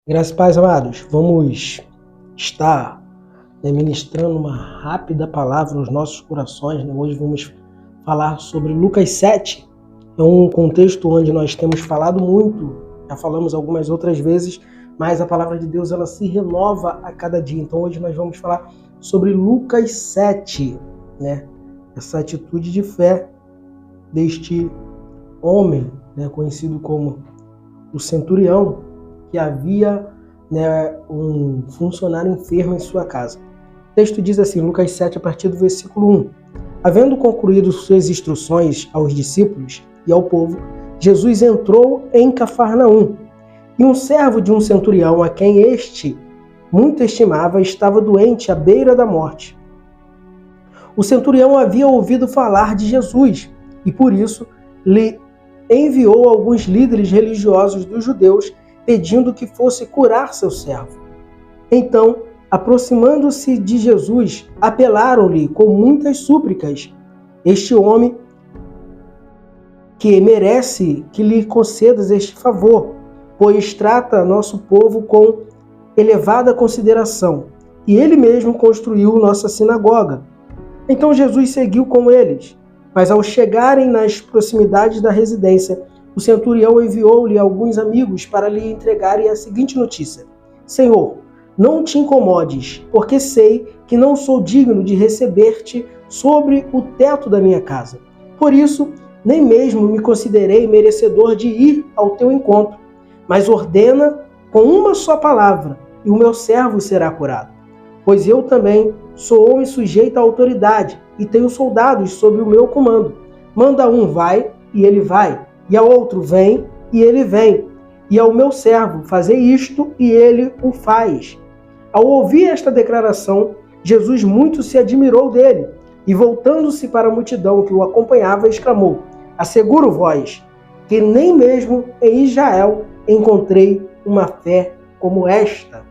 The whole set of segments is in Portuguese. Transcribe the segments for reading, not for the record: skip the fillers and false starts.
Graças e paz, amados. Vamos estar ministrando uma rápida palavra nos nossos corações. Hoje vamos falar sobre Lucas 7. É um contexto onde nós temos falado muito, já falamos algumas outras vezes, mas a palavra de Deus ela se renova a cada dia. Então hoje nós vamos falar sobre Lucas 7, essa atitude de fé deste homem, conhecido como o centurião, que havia um funcionário enfermo em sua casa. O texto diz assim, Lucas 7, a partir do versículo 1. Havendo concluído suas instruções aos discípulos e ao povo, Jesus entrou em Cafarnaum. E um servo de um centurião, a quem este muito estimava, estava doente à beira da morte. O centurião havia ouvido falar de Jesus e, por isso, lhe enviou alguns líderes religiosos dos judeus pedindo que fosse curar seu servo. Então, aproximando-se de Jesus, apelaram-lhe com muitas súplicas. Este homem que merece que lhe concedas este favor, pois trata nosso povo com elevada consideração, e ele mesmo construiu nossa sinagoga. Então Jesus seguiu com eles, mas ao chegarem nas proximidades da residência, o centurião enviou-lhe alguns amigos para lhe entregarem a seguinte notícia: Senhor, não te incomodes, porque sei que não sou digno de receber-te sobre o teto da minha casa. Por isso, nem mesmo me considerei merecedor de ir ao teu encontro, mas ordena com uma só palavra, e o meu servo será curado. Pois eu também sou homem sujeito à autoridade, e tenho soldados sob o meu comando. Manda um, vai, e ele vai. E ao outro, vem, e ele vem. E ao meu servo, fazei isto, e ele o faz. Ao ouvir esta declaração, Jesus muito se admirou dele, e voltando-se para a multidão que o acompanhava, exclamou: Asseguro-vos que nem mesmo em Israel encontrei uma fé como esta.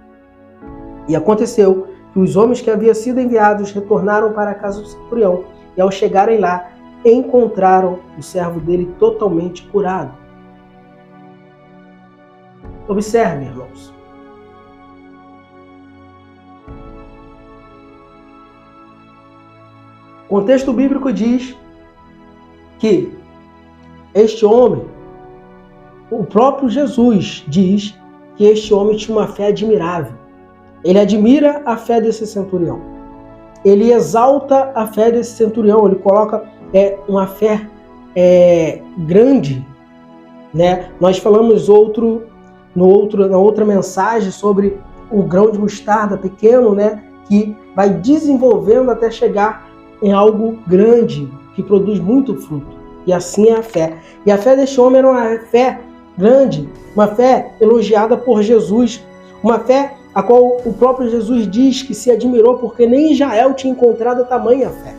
E aconteceu que os homens que haviam sido enviados retornaram para a casa do centurião, e ao chegarem lá, encontraram o servo dele totalmente curado. Observe, irmãos. O contexto bíblico diz que este homem, o próprio Jesus diz que este homem tinha uma fé admirável. Ele admira a fé desse centurião. Ele exalta a fé desse centurião. Ele coloca uma fé grande. Nós falamos na outra mensagem sobre o grão de mostarda pequeno, que vai desenvolvendo até chegar em algo grande, que produz muito fruto. E assim é a fé. E a fé deste homem era uma fé grande, uma fé elogiada por Jesus, uma fé a qual o próprio Jesus diz que se admirou porque nem Israel tinha encontrado tamanha fé.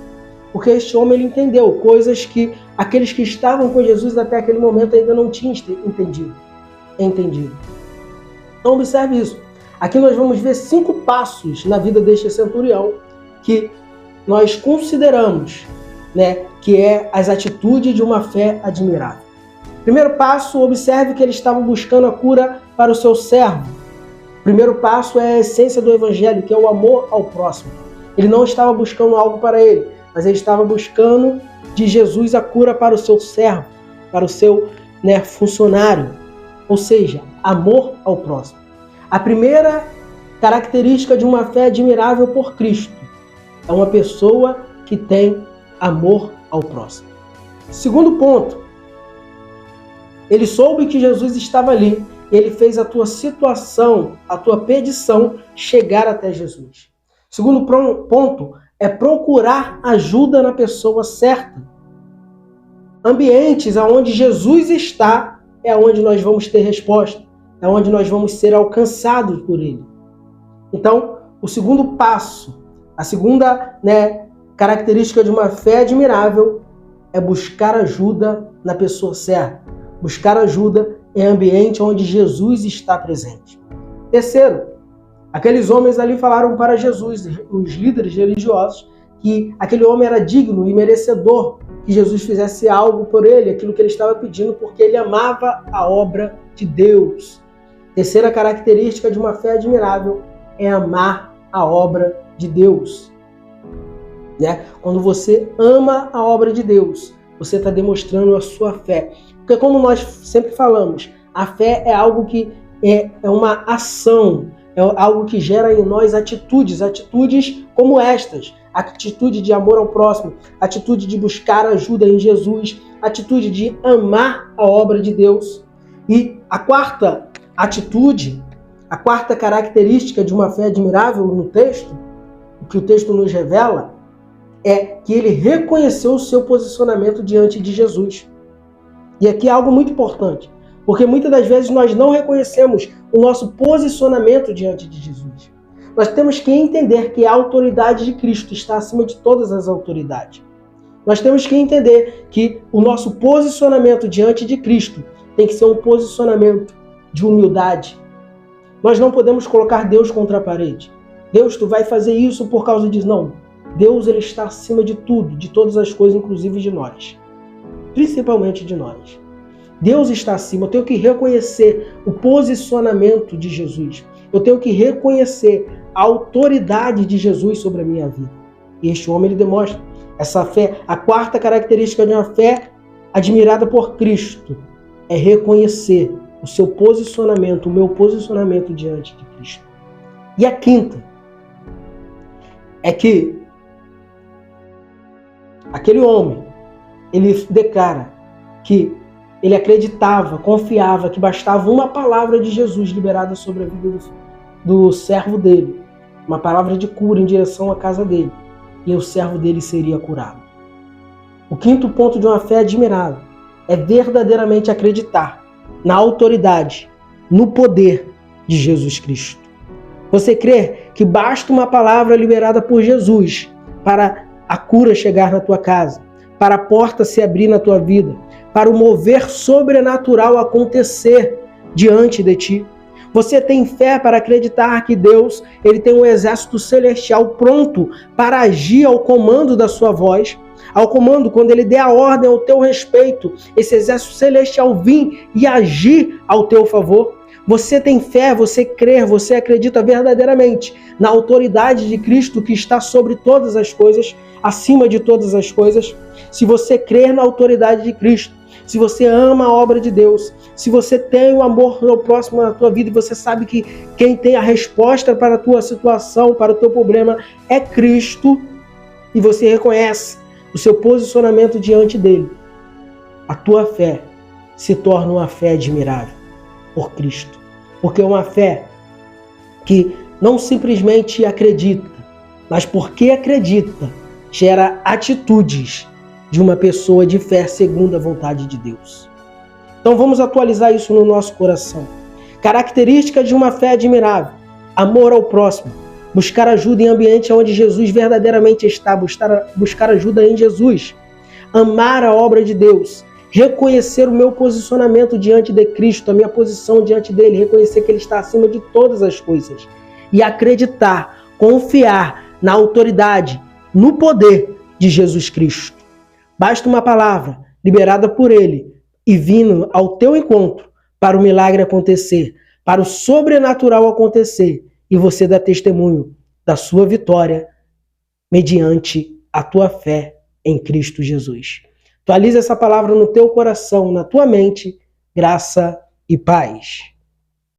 Porque este homem ele entendeu coisas que aqueles que estavam com Jesus até aquele momento ainda não tinham entendido. Então observe isso. Aqui nós vamos ver 5 passos na vida deste centurião que nós consideramos, que é as atitudes de uma fé admirável. Primeiro passo, observe que ele estava buscando a cura para o seu servo. Primeiro passo é a essência do evangelho, que é o amor ao próximo. Ele não estava buscando algo para ele, mas ele estava buscando de Jesus a cura para o seu servo, para o seu funcionário. Ou seja, amor ao próximo. A primeira característica de uma fé admirável por Cristo é uma pessoa que tem amor ao próximo. Segundo ponto, ele soube que Jesus estava ali. Ele fez a tua situação, a tua petição chegar até Jesus. Segundo ponto é procurar ajuda na pessoa certa. Ambientes onde Jesus está é onde nós vamos ter resposta, é onde nós vamos ser alcançados por Ele. Então, o segundo passo, a segunda característica de uma fé admirável é buscar ajuda na pessoa certa. Buscar ajuda em ambiente onde Jesus está presente. Terceiro, aqueles homens ali falaram para Jesus, os líderes religiosos, que aquele homem era digno e merecedor que Jesus fizesse algo por ele, aquilo que ele estava pedindo, porque ele amava a obra de Deus. Terceira característica de uma fé admirável é amar a obra de Deus. Né? Quando você ama a obra de Deus, você está demonstrando a sua fé. Porque como nós sempre falamos, a fé é algo que é uma ação, é algo que gera em nós atitudes como estas. Atitude de amor ao próximo, atitude de buscar ajuda em Jesus, atitude de amar a obra de Deus. E a quarta atitude, a quarta característica de uma fé admirável no texto, o que o texto nos revela, é que ele reconheceu o seu posicionamento diante de Jesus. E aqui é algo muito importante, porque muitas das vezes nós não reconhecemos o nosso posicionamento diante de Jesus. Nós temos que entender que a autoridade de Cristo está acima de todas as autoridades. Nós temos que entender que o nosso posicionamento diante de Cristo tem que ser um posicionamento de humildade. Nós não podemos colocar Deus contra a parede. Deus, tu vai fazer isso por causa disso. Não. Deus, ele está acima de tudo, de todas as coisas, inclusive de nós. Principalmente de nós. Deus está acima. Eu tenho que reconhecer o posicionamento de Jesus. Eu tenho que reconhecer a autoridade de Jesus sobre a minha vida. E este homem, ele demonstra essa fé. A quarta característica de uma fé admirada por Cristo é reconhecer o seu posicionamento, o meu posicionamento diante de Cristo. E a quinta é que aquele homem, ele declara que ele acreditava, confiava que bastava uma palavra de Jesus liberada sobre a vida do servo dele, uma palavra de cura em direção à casa dele, e o servo dele seria curado. O quinto ponto de uma fé admirável é verdadeiramente acreditar na autoridade, no poder de Jesus Cristo. Você crê que basta uma palavra liberada por Jesus para a cura chegar na tua casa, para a porta se abrir na tua vida, para o mover sobrenatural acontecer diante de ti? Você tem fé para acreditar que Deus, ele tem um exército celestial pronto para agir ao comando da sua voz? Ao comando, quando ele der a ordem ao teu respeito, esse exército celestial vir e agir ao teu favor? Você tem fé, você crê, você acredita verdadeiramente na autoridade de Cristo que está sobre todas as coisas, acima de todas as coisas? Se você crer na autoridade de Cristo, se você ama a obra de Deus, se você tem o amor ao próximo na tua vida e você sabe que quem tem a resposta para a tua situação, para o teu problema é Cristo, e você reconhece o seu posicionamento diante dele, a tua fé se torna uma fé admirável por Cristo. Porque é uma fé que não simplesmente acredita, mas porque acredita, gera atitudes de uma pessoa de fé segundo a vontade de Deus. Então vamos atualizar isso no nosso coração. Características de uma fé admirável: amor ao próximo, buscar ajuda em ambiente onde Jesus verdadeiramente está, buscar ajuda em Jesus, amar a obra de Deus, reconhecer o meu posicionamento diante de Cristo, a minha posição diante dele, reconhecer que ele está acima de todas as coisas e acreditar, confiar na autoridade, no poder de Jesus Cristo. Basta uma palavra liberada por ele e vindo ao teu encontro para o milagre acontecer, para o sobrenatural acontecer, e você dá testemunho da sua vitória mediante a tua fé em Cristo Jesus. Atualiza essa palavra no teu coração, na tua mente. Graça e paz.